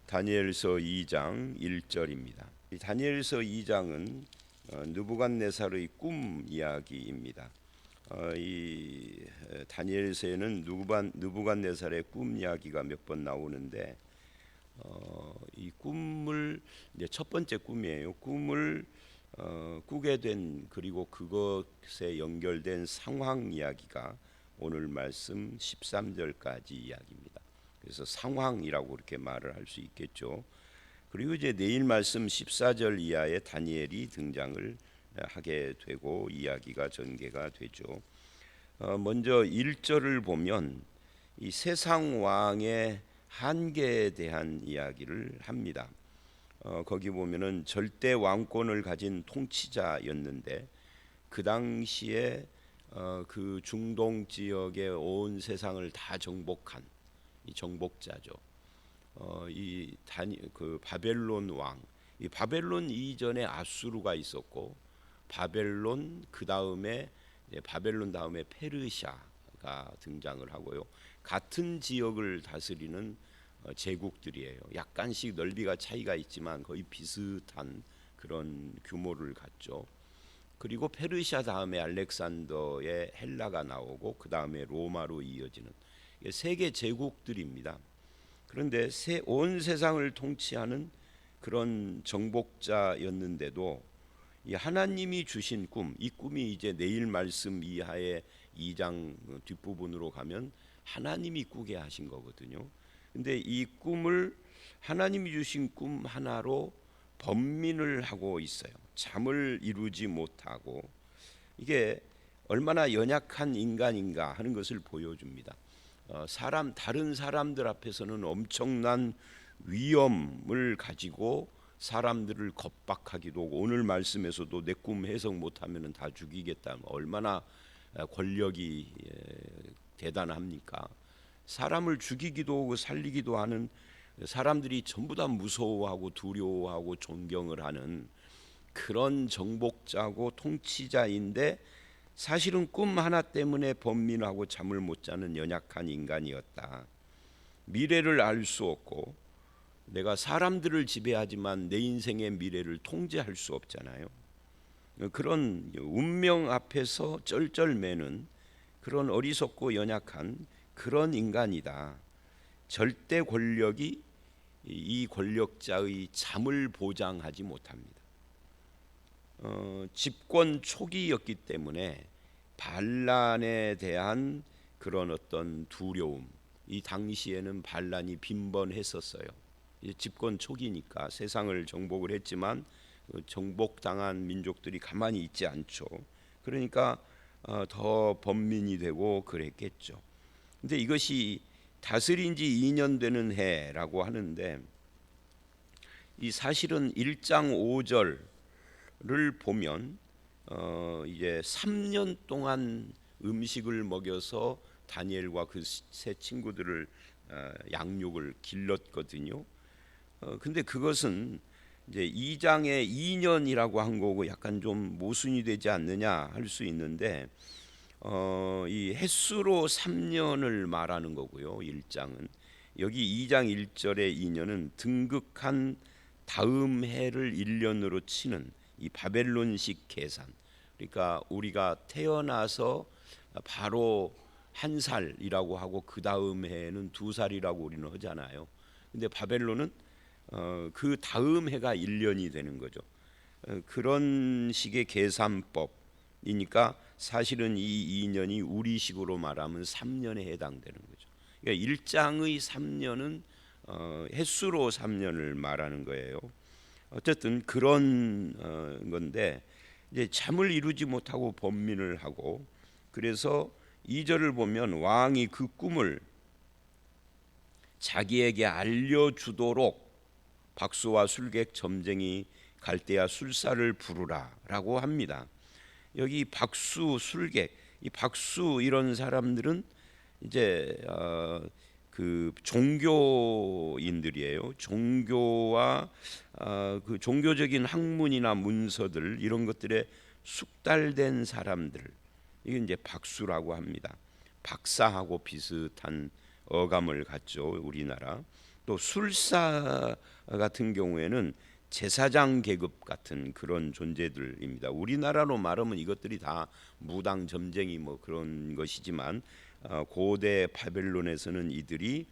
다니엘서 2장 1절입니다. 이 다니엘서 2장은 느부갓네살의 꿈 이야기입니다. 이 다니엘서에는 느부갓네살의 꿈 이야기가 몇 번 나오는데 이 꿈을 이제 첫 번째 꿈이에요. 꿈을 꾸게 된 그리고 그것에 연결된 상황 이야기가 오늘 말씀 13절까지 이야기입니다. 그래서 상황이라고 그렇게 말을 할 수 있겠죠. 그리고 이제 내일 말씀 14절 이하에 다니엘이 등장을 하게 되고 이야기가 전개가 되죠. 먼저 1절을 보면 이 세상 왕의 한계에 대한 이야기를 합니다. 거기 보면은 절대 왕권을 가진 통치자였는데 그 당시에 그 중동 지역의 온 세상을 다 정복한 이 정복자죠. 그 바벨론 왕, 이 바벨론 이전에 아수르가 있었고 바벨론 그 다음에 바벨론 다음에 페르시아가 등장을 하고요. 같은 지역을 다스리는 제국들이에요. 약간씩 넓이가 차이가 있지만 거의 비슷한 그런 규모를 갖죠. 그리고 페르시아 다음에 알렉산더의 헬라가 나오고 그 다음에 로마로 이어지는 세계 제국들입니다. 그런데 온 세상을 통치하는 그런 정복자였는데도 이 하나님이 주신 꿈, 이 꿈이 이제 내일 말씀 이하의 2장 뒷부분으로 가면 하나님이 꾸게 하신 거거든요. 근데 이 꿈을 하나님이 주신 꿈 하나로 번민을 하고 있어요. 잠을 이루지 못하고 이게 얼마나 연약한 인간인가 하는 것을 보여줍니다. 다른 사람들 앞에서는 엄청난 위엄을 가지고 사람들을 겁박하기도 하고 오늘 말씀에서도 내 꿈 해석 못하면 다 죽이겠다. 얼마나 권력이 대단합니까? 사람을 죽이기도 하고 살리기도 하는 사람들이 전부 다 무서워하고 두려워하고 존경을 하는 그런 정복자고 통치자인데 사실은 꿈 하나 때문에 번민하고 잠을 못 자는 연약한 인간이었다. 미래를 알 수 없고 내가 사람들을 지배하지만 내 인생의 미래를 통제할 수 없잖아요. 그런 운명 앞에서 쩔쩔매는 그런 어리석고 연약한 그런 인간이다. 절대 권력이 이 권력자의 잠을 보장하지 못합니다. 집권 초기였기 때문에 반란에 대한 그런 어떤 두려움, 이 당시에는 반란이 빈번했었어요. 집권 초기니까 세상을 정복을 했지만 정복당한 민족들이 가만히 있지 않죠. 그러니까 더 번민이 되고 그랬겠죠. 근데 이것이 다스린 지 2년 되는 해라고 하는데 이 사실은 1장 5절을 보면 이제 3년 동안 음식을 먹여서 다니엘과 그 세 친구들을 양육을 길렀거든요. 근데 그것은 이제 2장에 2년이라고 한 거고 약간 좀 모순이 되지 않느냐 할 수 있는데 이 햇수로 3년을 말하는 거고요. 1장은 여기 2장 1절의 2년은 등극한 다음 해를 1년으로 치는 이 바벨론식 계산. 그러니까 우리가 태어나서 바로 한 살이라고 하고 그 다음 해에는 2살이라고 우리는 하잖아요. 근데 바벨론은 그 다음 해가 1년이 되는 거죠. 그런 식의 계산법이니까 사실은 이 2년이 우리식으로 말하면 3년에 해당되는 거죠. 그러니까 1장의 3년은 햇수로 3년을 말하는 거예요. 어쨌든 그런 건데 이제 잠을 이루지 못하고 번민을 하고 그래서 2절을 보면 왕이 그 꿈을 자기에게 알려주도록 박수와 술객 점쟁이 갈대아 술사를 부르라라고 합니다. 여기 박수 술객 이 박수 이런 사람들은 이제 그 종교인들이에요. 종교와 그 종교적인 학문이나 문서들 이런 것들에 숙달된 사람들 이게 이제 박수라고 합니다. 박사하고 비슷한 어감을 갖죠. 우리나라. 또 술사 같은 경우에는 제사장 계급 같은 그런 존재들입니다. 우리나라로 말하면 이것들이 다 무당 점쟁이 뭐 그런 것이지만 고대 바벨론에서는 이들이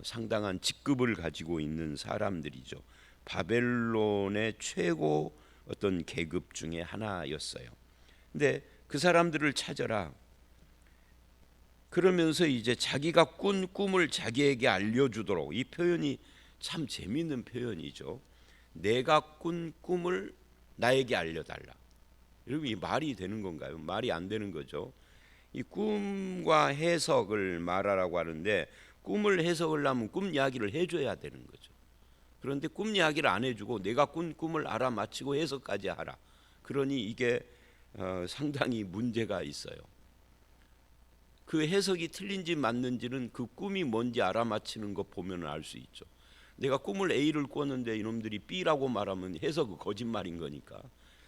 상당한 직급을 가지고 있는 사람들이죠. 바벨론의 최고 어떤 계급 중에 하나였어요. 근데 그 사람들을 찾아라. 그러면서 이제 자기가 꾼 꿈을 자기에게 알려주도록, 이 표현이 참 재미있는 표현이죠. 내가 꾼 꿈을 나에게 알려달라. 여러분, 이 말이 되는 건가요? 말이 안 되는 거죠. 이 꿈과 해석을 말하라고 하는데, 꿈을 해석을 하면 꿈 이야기를 해줘야 되는 거죠. 그런데 꿈 이야기를 안 해주고 내가 꾼 꿈을 알아맞히고 해석까지 하라. 그러니 이게 상당히 문제가 있어요. 그 해석이 틀린지 맞는지는 그 꿈이 뭔지 알아맞히는 거 보면 알 수 있죠. 내가 꿈을 A를 꿨는데 이놈들이 B라고 말하면 해석은 거짓말인 거니까.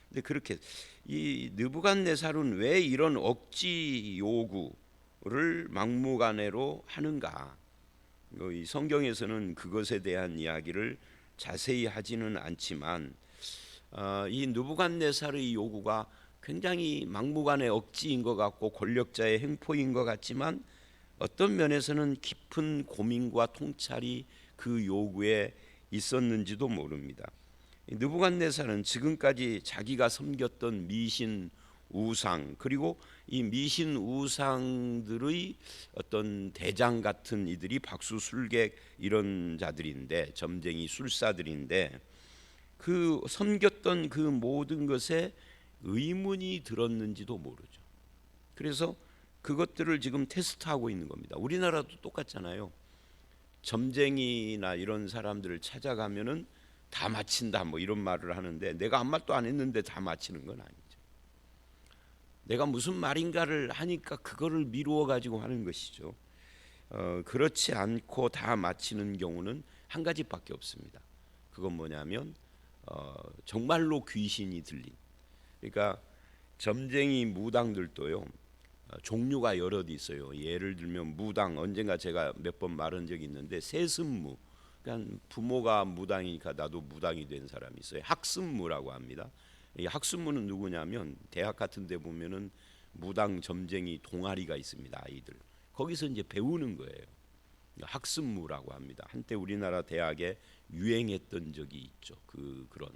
근데 그렇게 이 느부갓네살은 왜 이런 억지 요구를 막무가내로 하는가? 이 성경에서는 그것에 대한 이야기를 자세히 하지는 않지만 이 느부갓네살의 요구가 굉장히 막무가내 억지인 것 같고 권력자의 행포인 것 같지만 어떤 면에서는 깊은 고민과 통찰이 그 요구에 있었는지도 모릅니다. 느부갓네살은 지금까지 자기가 섬겼던 미신 우상, 그리고 이 미신 우상들의 어떤 대장 같은 이들이 박수술객 이런 자들인데, 점쟁이 술사들인데, 그 섬겼던 그 모든 것에 의문이 들었는지도 모르죠. 그래서 그것들을 지금 테스트하고 있는 겁니다. 우리나라도 똑같잖아요. 점쟁이나 이런 사람들을 찾아가면은 다 마친다 뭐 이런 말을 하는데, 내가 아무 말도 안 했는데 다 마치는 건 아니죠. 내가 무슨 말인가를 하니까 그거를 미루어 가지고 하는 것이죠. 그렇지 않고 다 마치는 경우는 한 가지밖에 없습니다. 그건 뭐냐면 정말로 귀신이 들린. 그러니까 점쟁이 무당들도요, 종류가 여럿 있어요. 예를 들면 무당, 언젠가 제가 몇 번 말한 적이 있는데 세습무, 그러니까 부모가 무당이니까 나도 무당이 된 사람이 있어요. 학습무라고 합니다. 이 학습무는 누구냐면 대학 같은 데 보면은 무당 점쟁이 동아리가 있습니다. 아이들 거기서 이제 배우는 거예요. 학습무라고 합니다. 한때 우리나라 대학에 유행했던 적이 있죠. 그런.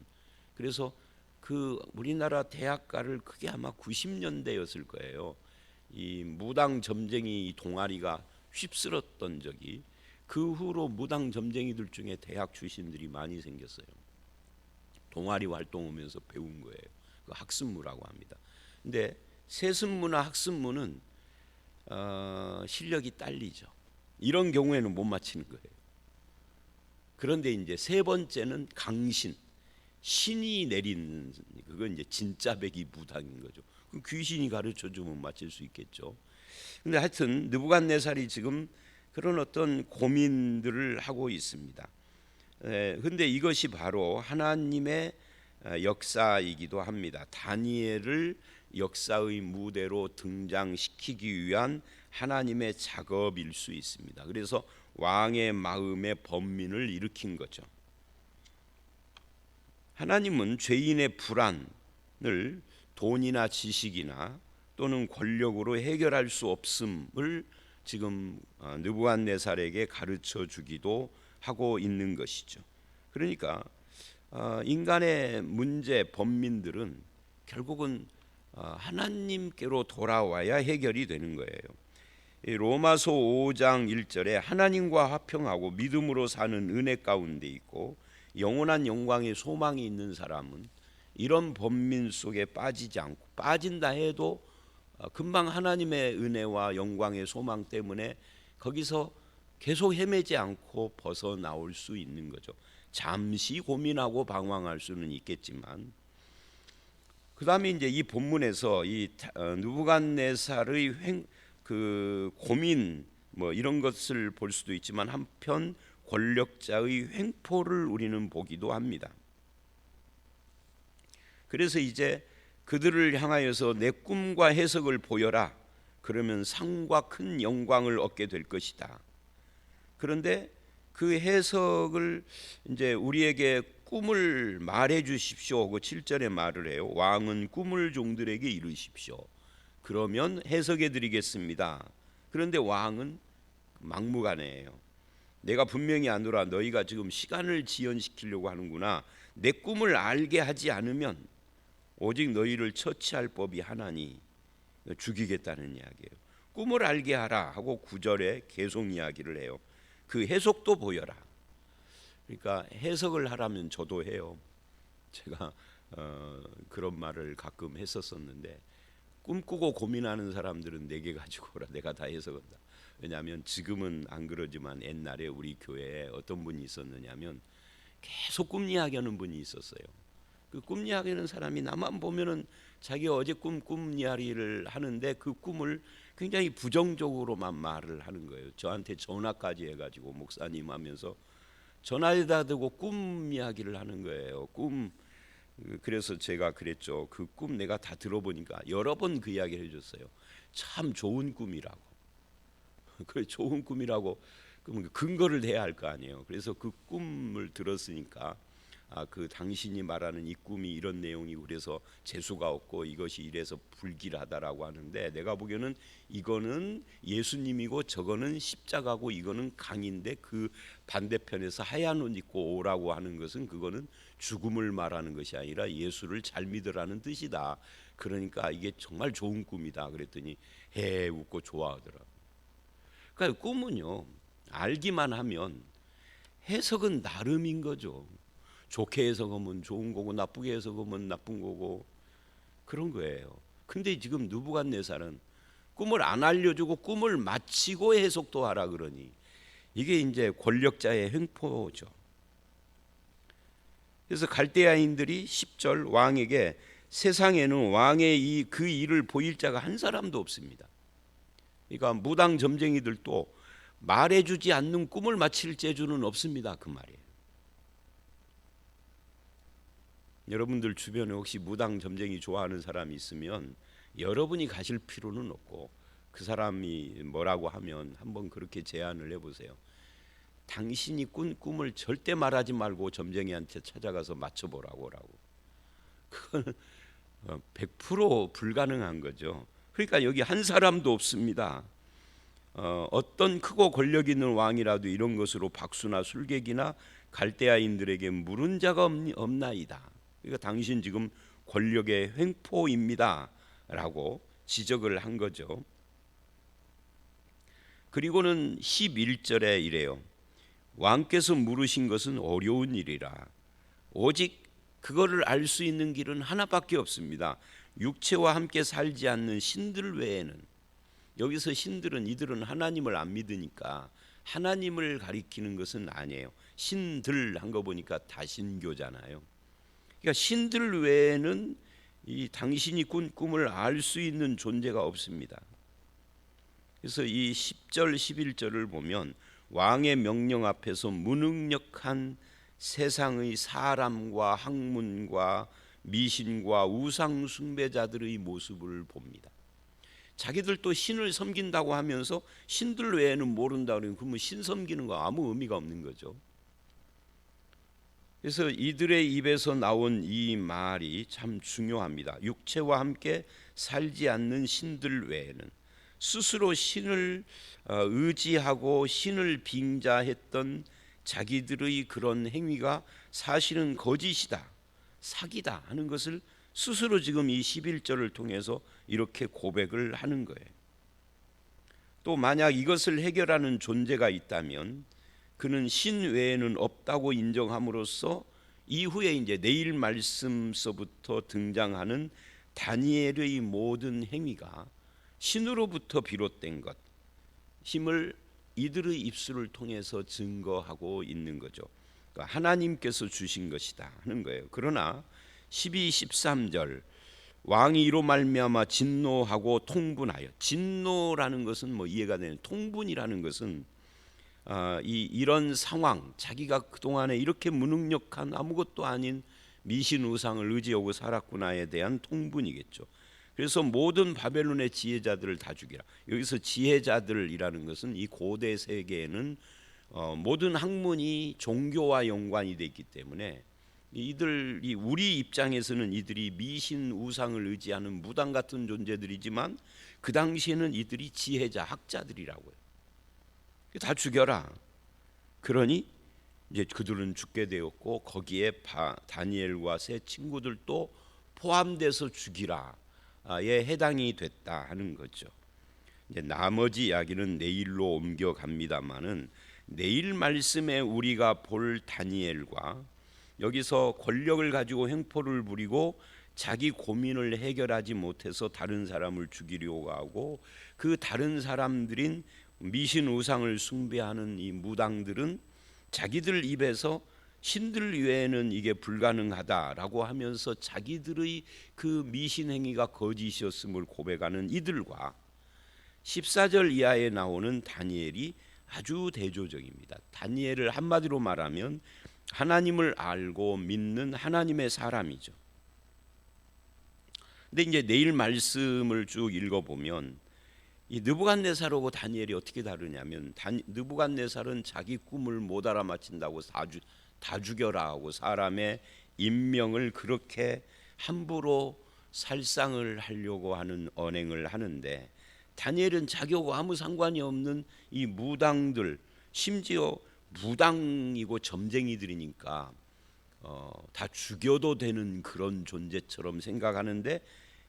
그래서 그 우리나라 대학가를 그게 아마 90년대였을 거예요. 이 무당 점쟁이 동아리가 휩쓸었던 적이, 그 후로 무당 점쟁이들 중에 대학 출신들이 많이 생겼어요. 동아리 활동하면서 배운 거예요. 그 학습무라고 합니다. 근데 세습무나 학습무는 실력이 딸리죠. 이런 경우에는 못 맞히는 거예요. 그런데 이제 세 번째는 강신, 신이 내린, 그건 이제 진짜배기 무당인 거죠. 그 귀신이 가르쳐 주면 맞힐 수 있겠죠. 근데 하여튼 느부갓네살이 지금 그런 어떤 고민들을 하고 있습니다. 근데 이것이 바로 하나님의 역사이기도 합니다. 다니엘을 역사의 무대로 등장시키기 위한 하나님의 작업일 수 있습니다. 그래서 왕의 마음의 번민을 일으킨 거죠. 하나님은 죄인의 불안을 돈이나 지식이나 또는 권력으로 해결할 수 없음을 지금 느부갓네살에게 가르쳐 주기도 하고 있는 것이죠. 그러니까 인간의 문제, 번민들은 결국은 하나님께로 돌아와야 해결이 되는 거예요. 로마서 5장 1절에 하나님과 화평하고 믿음으로 사는 은혜 가운데 있고 영원한 영광의 소망이 있는 사람은 이런 번민 속에 빠지지 않고, 빠진다 해도 금방 하나님의 은혜와 영광의 소망 때문에 거기서 계속 헤매지 않고 벗어나올 수 있는 거죠. 잠시 고민하고 방황할 수는 있겠지만, 그 다음에 이제 이 본문에서 이 느부갓네살의 그 고민 뭐 이런 것을 볼 수도 있지만, 한편 권력자의 횡포를 우리는 보기도 합니다. 그래서 이제 그들을 향하여서 내 꿈과 해석을 보여라. 그러면 상과 큰 영광을 얻게 될 것이다. 그런데 그 해석을 이제 우리에게 꿈을 말해 주십시오 하고 7절에 말을 해요. 왕은 꿈을 종들에게 이르십시오. 그러면 해석해 드리겠습니다. 그런데 왕은 막무가내예요. 내가 분명히 아노라, 너희가 지금 시간을 지연시키려고 하는구나. 내 꿈을 알게 하지 않으면 오직 너희를 처치할 법이 하나니 죽이겠다는 이야기예요. 꿈을 알게 하라 하고 9절에 계속 이야기를 해요. 그 해석도 보여라. 그러니까 해석을 하라면 저도 해요. 제가 그런 말을 가끔 했었었는데, 꿈꾸고 고민하는 사람들은 내게 가지고 오라. 내가 다 해석한다. 왜냐하면 지금은 안 그러지만 옛날에 우리 교회에 어떤 분이 있었느냐면 계속 꿈 이야기하는 분이 있었어요. 그 꿈 이야기하는 사람이 나만 보면은 자기가 어제 꿈 이야기를 하는데 그 꿈을 굉장히 부정적으로만 말을 하는 거예요. 저한테 전화까지 해가지고 목사님 하면서 전화에다 대고 꿈 이야기를 하는 거예요. 꿈. 그래서 제가 그랬죠. 그 꿈 내가 다 들어보니까 여러 번 그 이야기를 해줬어요. 참 좋은 꿈이라고. 그래, 좋은 꿈이라고. 그러면 근거를 대야 할 거 아니에요. 그래서 그 꿈을 들었으니까 그 당신이 말하는 이 꿈이 이런 내용이고 그래서 재수가 없고 이것이 이래서 불길하다라고 하는데, 내가 보기에는 이거는 예수님이고 저거는 십자가고 이거는 강인데 그 반대편에서 하얀 옷 입고 오라고 하는 것은 그거는 죽음을 말하는 것이 아니라 예수를 잘 믿으라는 뜻이다. 그러니까 이게 정말 좋은 꿈이다. 그랬더니 해 웃고 좋아하더라. 그러니까 꿈은요, 알기만 하면 해석은 나름인 거죠. 좋게 해석하면 좋은 거고 나쁘게 해석하면 나쁜 거고 그런 거예요. 근데 지금 느부갓네살은 꿈을 안 알려주고 꿈을 마치고 해석도 하라 그러니 이게 이제 권력자의 횡포죠. 그래서 갈대아인들이 10절 왕에게 세상에는 왕의 그 일을 보일 자가 한 사람도 없습니다. 그러니까 무당 점쟁이들도 말해주지 않는 꿈을 마칠 재주는 없습니다. 그 말이에요. 여러분들 주변에 혹시 무당 점쟁이 좋아하는 사람이 있으면 여러분이 가실 필요는 없고 그 사람이 뭐라고 하면 한번 그렇게 제안을 해보세요. 당신이 꾼 꿈을 절대 말하지 말고 점쟁이한테 찾아가서 맞춰보라고. 그건 100% 불가능한 거죠. 그러니까 여기 한 사람도 없습니다. 어떤 크고 권력 있는 왕이라도 이런 것으로 박수나 술객이나 갈대아인들에게 물은 자가 없나이다. 그러니까 당신 지금 권력의 횡포입니다 라고 지적을 한 거죠. 그리고는 11절에 이래요. 왕께서 물으신 것은 어려운 일이라. 오직 그거를 알 수 있는 길은 하나밖에 없습니다. 육체와 함께 살지 않는 신들 외에는. 여기서 신들은 이들은 하나님을 안 믿으니까 하나님을 가리키는 것은 아니에요. 신들 한 거 보니까 다신교잖아요. 그러니까 신들 외에는 이 당신이 꾼 꿈을 알 수 있는 존재가 없습니다. 그래서 이 10절 11절을 보면 왕의 명령 앞에서 무능력한 세상의 사람과 학문과 미신과 우상 숭배자들의 모습을 봅니다. 자기들도 신을 섬긴다고 하면서 신들 외에는 모른다 그러면 신 섬기는 거 아무 의미가 없는 거죠. 그래서 이들의 입에서 나온 이 말이 참 중요합니다. 육체와 함께 살지 않는 신들 외에는. 스스로 신을 의지하고 신을 빙자했던 자기들의 그런 행위가 사실은 거짓이다, 사기다 하는 것을 스스로 지금 이 11절을 통해서 이렇게 고백을 하는 거예요. 또 만약 이것을 해결하는 존재가 있다면 그는 신 외에는 없다고 인정함으로써 이후에 이제 내일 말씀서부터 등장하는 다니엘의 모든 행위가 신으로부터 비롯된 것, 힘을 이들의 입술을 통해서 증거하고 있는 거죠. 그러니까 하나님께서 주신 것이다 하는 거예요. 그러나 12, 13절 왕이 이로 말미암아 진노하고 통분하여, 진노라는 것은 뭐 이해가 되는, 통분이라는 것은 이런 상황, 자기가 그동안에 이렇게 무능력한 아무것도 아닌 미신 우상을 의지하고 살았구나에 대한 통분이겠죠. 그래서 모든 바벨론의 지혜자들을 다 죽이라. 여기서 지혜자들이라는 것은 이 고대 세계에는 모든 학문이 종교와 연관이 돼 있기 때문에 이들이 우리 입장에서는 이들이 미신 우상을 의지하는 무당 같은 존재들이지만 그 당시에는 이들이 지혜자 학자들이라고요. 다 죽여라. 그러니 이제 그들은 죽게 되었고 거기에 다니엘과 세 친구들도 포함돼서 죽이라에 해당이 됐다 하는 거죠. 이제 나머지 이야기는 내일로 옮겨갑니다마는 내일 말씀에 우리가 볼 다니엘과 여기서 권력을 가지고 횡포를 부리고 자기 고민을 해결하지 못해서 다른 사람을 죽이려고 하고 그 다른 사람들인 미신 우상을 숭배하는 이 무당들은 자기들 입에서 신들 외에는 이게 불가능하다라고 하면서 자기들의 그 미신 행위가 거짓이었음을 고백하는 이들과 14절 이하에 나오는 다니엘이 아주 대조적입니다. 다니엘을 한마디로 말하면 하나님을 알고 믿는 하나님의 사람이죠. 근데 이제 내일 말씀을 쭉 읽어보면 이 느부갓네살하고 다니엘이 어떻게 다르냐면 느부갓네살은 자기 꿈을 못 알아맞힌다고 다 죽여라 하고 사람의 인명을 그렇게 함부로 살상을 하려고 하는 언행을 하는데 다니엘은 자기하고 아무 상관이 없는 이 무당들, 심지어 무당이고 점쟁이들이니까 다 죽여도 되는 그런 존재처럼 생각하는데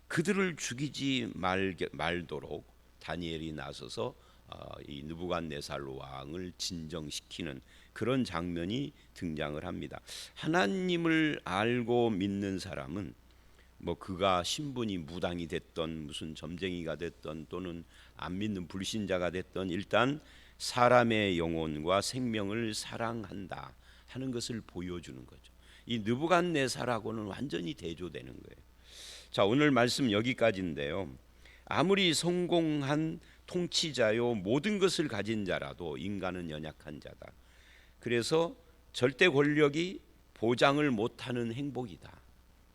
그들을 죽이지 말도록 다니엘이 나서서 이 느부갓네살 왕을 진정시키는 그런 장면이 등장을 합니다. 하나님을 알고 믿는 사람은 뭐 그가 신분이 무당이 됐던 무슨 점쟁이가 됐던 또는 안 믿는 불신자가 됐던 일단 사람의 영혼과 생명을 사랑한다 하는 것을 보여주는 거죠. 이 느부갓네살하고는 완전히 대조되는 거예요. 자, 오늘 말씀 여기까지인데요. 아무리 성공한 통치자요 모든 것을 가진 자라도 인간은 연약한 자다. 그래서 절대 권력이 보장을 못하는 행복이다.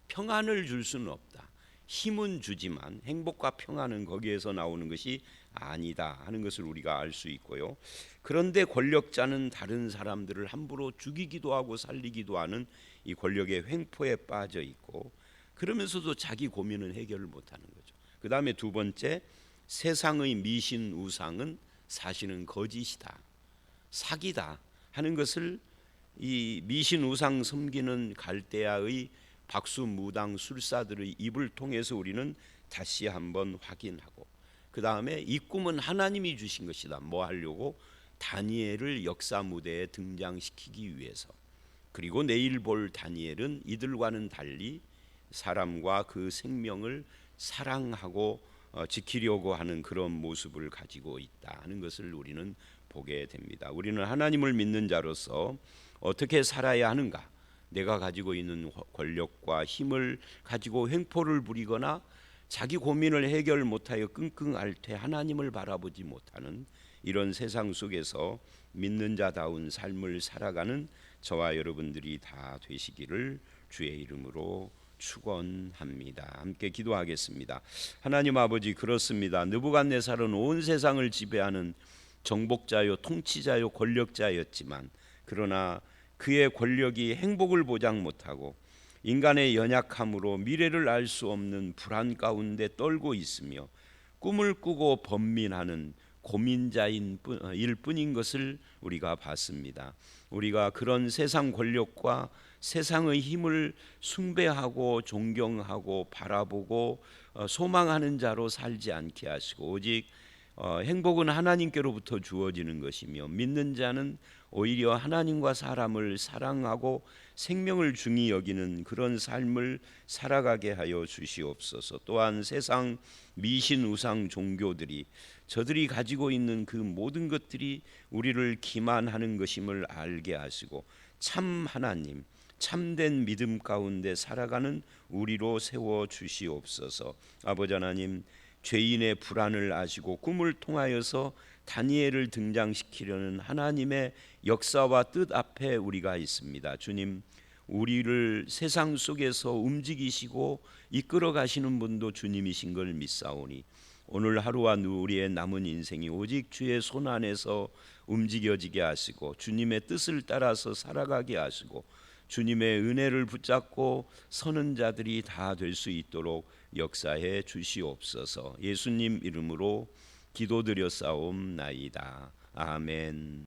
평안을 줄 수는 없다. 힘은 주지만 행복과 평안은 거기에서 나오는 것이 아니다 하는 것을 우리가 알 수 있고요. 그런데 권력자는 다른 사람들을 함부로 죽이기도 하고 살리기도 하는 이 권력의 횡포에 빠져 있고 그러면서도 자기 고민은 해결을 못하는 거죠. 그 다음에 두 번째, 세상의 미신 우상은 사실은 거짓이다, 사기다 하는 것을 이 미신 우상 섬기는 갈대아의 박수 무당 술사들의 입을 통해서 우리는 다시 한번 확인하고 그 다음에 이 꿈은 하나님이 주신 것이다. 뭐 하려고? 다니엘을 역사 무대에 등장시키기 위해서. 그리고 내일 볼 다니엘은 이들과는 달리 사람과 그 생명을 사랑하고 지키려고 하는 그런 모습을 가지고 있다 하는 것을 우리는 보게 됩니다. 우리는 하나님을 믿는 자로서 어떻게 살아야 하는가? 내가 가지고 있는 권력과 힘을 가지고 횡포를 부리거나 자기 고민을 해결 못하여 끙끙 앓되 하나님을 바라보지 못하는 이런 세상 속에서 믿는 자다운 삶을 살아가는 저와 여러분들이 다 되시기를 주의 이름으로 축원합니다. 함께 기도하겠습니다. 하나님 아버지, 그렇습니다. 느부갓네살은 온 세상을 지배하는 정복자요 통치자요 권력자였지만 그러나 그의 권력이 행복을 보장 못하고 인간의 연약함으로 미래를 알 수 없는 불안 가운데 떨고 있으며 꿈을 꾸고 번민하는 고민자인 일 뿐인 것을 우리가 봤습니다. 우리가 그런 세상 권력과 세상의 힘을 숭배하고 존경하고 바라보고 소망하는 자로 살지 않게 하시고 오직 행복은 하나님께로부터 주어지는 것이며 믿는 자는 오히려 하나님과 사람을 사랑하고 생명을 중히 여기는 그런 삶을 살아가게 하여 주시옵소서. 또한 세상 미신 우상 종교들이 저들이 가지고 있는 그 모든 것들이 우리를 기만하는 것임을 알게 하시고 참 하나님, 참된 믿음 가운데 살아가는 우리로 세워 주시옵소서. 아버지 하나님, 죄인의 불안을 아시고 꿈을 통하여서 다니엘을 등장시키려는 하나님의 역사와 뜻 앞에 우리가 있습니다. 주님, 우리를 세상 속에서 움직이시고 이끌어 가시는 분도 주님이신 걸 믿사오니 오늘 하루와 우리의 남은 인생이 오직 주의 손 안에서 움직여지게 하시고 주님의 뜻을 따라서 살아가게 하시고 주님의 은혜를 붙잡고 서는 자들이 다 될 수 있도록 역사해 주시옵소서. 예수님 이름으로 기도드렸사옵나이다. 아멘.